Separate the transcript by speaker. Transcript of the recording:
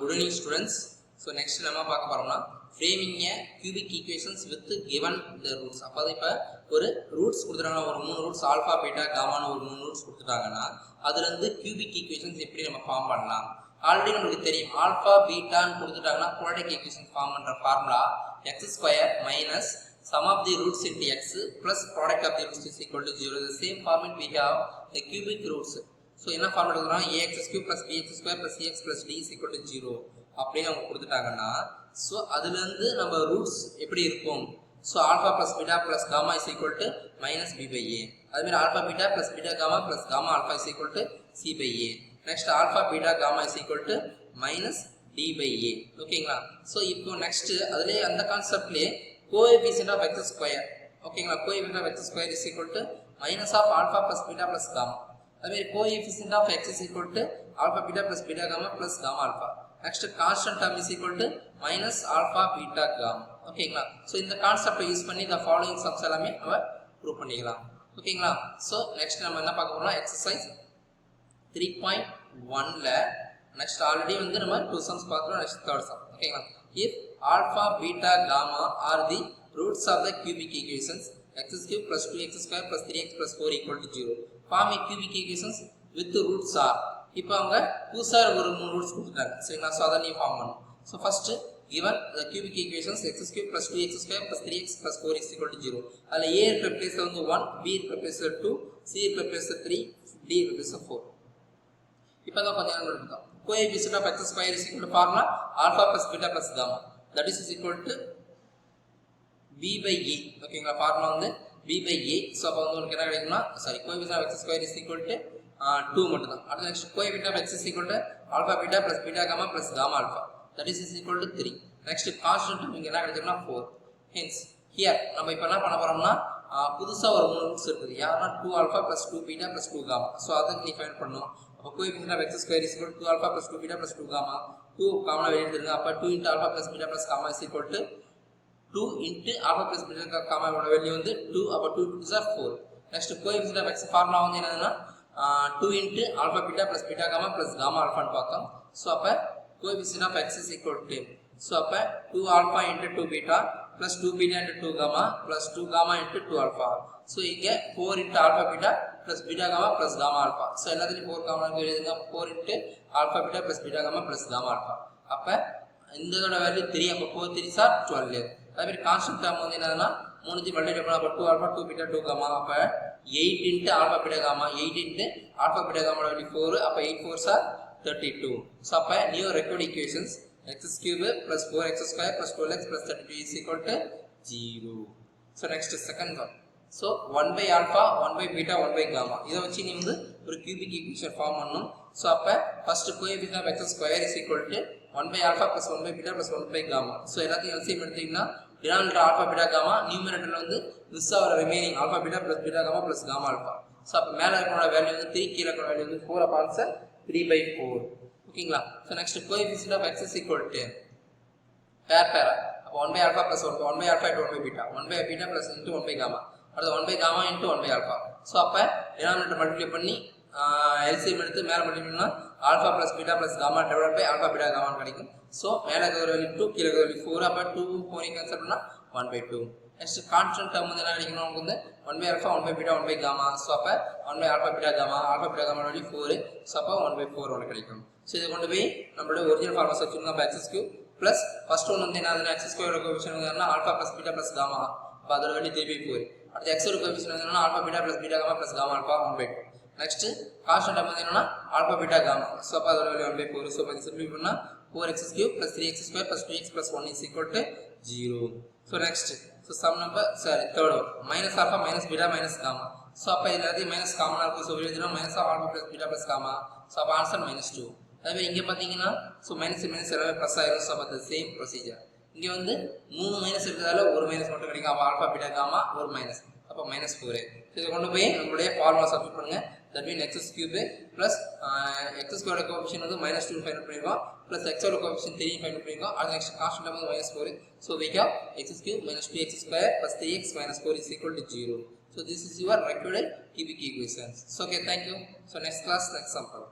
Speaker 1: Good evening students. So next நம்ம பார்க்க போறோம்னா framing a cubic equations with given the roots. அப்ப இப்ப ஒரு ரூட்ஸ் கொடுத்துட்டாங்க, ஒரு மூணு ரூட்ஸ் ஆல்பா பீட்டா காமான்னு ஒரு மூணு ரூட்ஸ் கொடுத்துட்டாங்கன்னா அதுல இருந்து cubic equations எப்படி நம்ம ஃபார்ம் பண்ணலாம். ஆல்ரெடி நமக்கு தெரியும் ஆல்பா பீட்டான்னு கொடுத்துட்டாங்கன்னா quadratic equation ஃபார்ம் பண்ற formula x² minus sum of the roots into x plus product of the roots is equal to 0. The same format we have the cubic roots. So என்ன formula கொடுக்குறோம், ax³ plus bx² plus cx plus d is equal to 0 அப்படின்னு அவங்க கொடுத்துட்டாங்கன்னா so அதுல இருந்து நம்ம roots எப்படி இருக்கும். So alpha plus beta plus gamma is equal to minus b by a. அதுமாதிரி alpha beta plus beta gamma plus gamma alpha is equal to c by a. Next alpha beta gamma is equal to minus d by a. ஓகேங்களா. So இப்போ next அதுலேயே அந்த கான்செப்ட்லேயே coefficient of x square. ஓகேங்களா. Coefficient of x square is equal to minus of alpha plus beta plus gamma. அதுமாதிரி coefficient of x is equal to alpha beta plus beta gamma plus gamma alpha. Next constant term is equal to minus alpha beta gamma. ஓகேங்களா. So இந்த கான்செப்டை use பண்ணி இந்த following sums எல்லாமே நம்ம prove பண்ணிக்கலாம். ஓகேங்களா. ஸோ நெக்ஸ்ட் நம்ம என்ன பார்க்க போறோம்னா எக்ஸசைஸ் 3.1ல நெக்ஸ்ட் ஆல்ரெடி வந்து நம்ம 2 சம்ஸ் பார்க்குறோம். Next third sum. ஓகேங்களா. If alpha beta gamma are the roots of the cubic equations x³ plus 2x² plus 3x plus 4 equal to 0. Form a cubic equations with the roots are. இப்போ அவங்க புதுசாக ஒரு மூணு roots கொடுத்துட்டாங்க. சரிங்களா. So அதை நீ ஃபார்ம் பண்ணணும். So first given the cubic equations x³ plus 2x² plus 3x plus 4 is equal to 0. அதில் a இருக்கிற பிளேஸில் வந்து 1, b இருக்கிற பிளேஸில் 2, c இருக்கிற பிளேஸில் 3, d இருக்கிற பிளேஸில் 4. இப்போ தான் பார்த்தீங்கன்னா எடுத்துக்கோம். Coefficient of x square is equal to formula alpha plus beta plus gamma that is equal to b by a. ஓகேங்களா. ஃபார்முலா வந்து b by a. ஸோ அப்போ வந்து உங்களுக்கு என்ன கிடைக்கும்னா coefficient of x square is equal to 2 மட்டும் தான். அடுத்து next coefficient of x is equal to alpha beta plus beta gamma plus gamma alpha that is equal to 3. Next constant இங்க என்ன கிடைக்கும்னா 4. hence here நம்ம இப்போ என்ன பண்ண போறோம்னா புதுசா ஒரு மூணு ரூட்ஸ் இருக்குது. யாருன்னா 2 alpha plus 2 beta plus 2 gamma. So அதை நீ ஃபைண்ட் பண்ணணும். அப்போ coefficient of x square is equal to 2 alpha plus 2 beta plus 2 gamma. 2 காமனா வெளிய எடுத்துருங்க. அப்போ 2 into alpha plus beta plus gamma is equal to 2 into alpha plus beta காமாவோட value வந்து 2. அப்போ 2 2 is 4. Next coefficient of x formula வந்து என்னதுன்னா 2 into alpha beta plus beta gamma plus gamma alpha ன்னு பார்த்தோம். ஸோ அப்போ coefficient of x is equal to so அப்போ 2 alpha into 2 beta plus 2 beta into 2 gamma plus 2 gamma into 2 alpha. So இங்கே 4 into alpha beta plus beta gamma plus gamma alpha. So எல்லாத்துலேயும் 4 காமனாக எழுதுங்க. 4 into alpha beta plus beta gamma plus gamma alpha. அப்போ இதோட value 3. அப்போ 4 3 sir 12. அதேமாதிரி constant term வந்து என்னதுன்னா 3 மல்டிப்ளை பண்ணா அப்போ 2 alpha 2 beta 2 gamma. அப்போ 8 into alpha beta gamma 8 into alpha beta gamma value 4. அப்போ 8 4s are 32. So அப்போ new required equations x³ plus 4x square plus 12x plus 32 is equal to 0. So next second one. So 1 by alpha 1 by beta 1 by gamma இதை வச்சு நீ வந்து ஒரு cubic equation form பண்ணணும். So அப்போ first coefficient of x square is equal to 1 by alpha plus 1 by beta plus 1 by gamma. So எல்லாத்தையும் LCM எடுத்தீங்கன்னா denominator alpha beta gamma, நியூமரேட்டர்ல வந்து மிஸ் ஆகிற remaining alpha beta plus beta gamma plus gamma alpha. So அப்போ மேலே இருக்கிற value வந்து 3, கீழே இருக்கிற வேல்யூ வந்து 4. அப்போ ஆன்சர் 3/4. ஓகேங்களா. So next coefficient of x is equal to பேரா. அப்போ 1 by alpha plus 1 by alpha into 1 by beta 1 by beta plus into 1 by gamma. அடுத்து 1 by gamma into 1 by alpha. So அப்போ டினாமினேட்டர் மல்டிப்ளை பண்ணி LCM எடுத்து மேலே மல்டிப்ளைனா alpha plus beta plus gamma divide by alpha beta காமான்னு கிடைக்கும். So மேலே இருக்கிற வேல்யூ 2, கீழே இருக்கிற வேல்யூ 4. அப்போ 2 4 கேன்சல் பண்ணால் 1/2. நெக்ஸ்ட் கான்ஸ்டன்ட் டேர்ம் வந்து என்ன கிடைக்கணும் உங்களுக்கு வந்து 1 by alpha 1 by beta 1 by gamma. So அப்போ 1 by alpha beta gamma alpha beta gamma value 4. So அப்போ 1/4 ஒன்று கிடைக்கும். ஸோ இதை கொண்டு போய் நம்மளோட ஒரிஜினல் ஃபார்முலா வச்சுருந்தோம். அப்போ x³ ப்ளஸ் ஃபர்ஸ்ட் ஒன்று வந்து என்ன x ஸ்கொயரோட கோஎஃபிஷியன்ட் வந்து alpha plus beta plus gamma. அப்போ அதோட வேல்யூ 3/4. அடுத்து x ஓட கோஎஃபிஷியன்ட் வந்து alpha beta plus beta gamma plus gamma alpha 1/2. Next constant term வந்து என்னன்னா ஆல்பா பீட்டா காமா. ஸோ அப்போ அதோட வேல்யூ 1/4. ஸோ இப்போ சிம்பிளை பண்ணால் 4x³ plus 3x² plus 2x plus 1 is equal to 0. So next, so sum number third one minus alpha minus beta minus gamma. So அப்போ எல்லாத்தையும் minus காமனாக இருக்கும். ஸோ எழுதினா minus of alpha plus beta plus gamma. So அப்போ answer -2. அதுவே இங்கே பார்த்தீங்கன்னா so minus minus எல்லாமே ப்ளஸ் ஆயிரும். ஸோ அப்போ சேம் ப்ரொசீஜர். இங்கே வந்து 3 மைனஸ் இருக்கிறதால ஒரு மைனஸ் மட்டும் கிடைக்கும். அப்போ ஆல்பா பீட்டா காமா ஒரு மைனஸ். அப்போ -4. இதை கொண்டு போய் நம்மளுடைய ஃபார்முலா சப்ஸ்டிட் பண்ணுங்க. That mean x³ plus x ஸ்கொயரோட கோஎஃபிஷியன்ட் வந்து -2 ஃபைண்ட் பண்ணிருக்கோம். plus x ஓட கோஎஃபிஷியன்ட் 3 ஃபைண்ட் பண்ணிருக்கோம். அது நெக்ஸ்ட் கான்ஸ்டன்ட் வந்து -4. So we have x³ minus 2x square plus 3x minus 4 is equal to 0. So this is your required cubic equations. So okay, thank you. So next class, next example.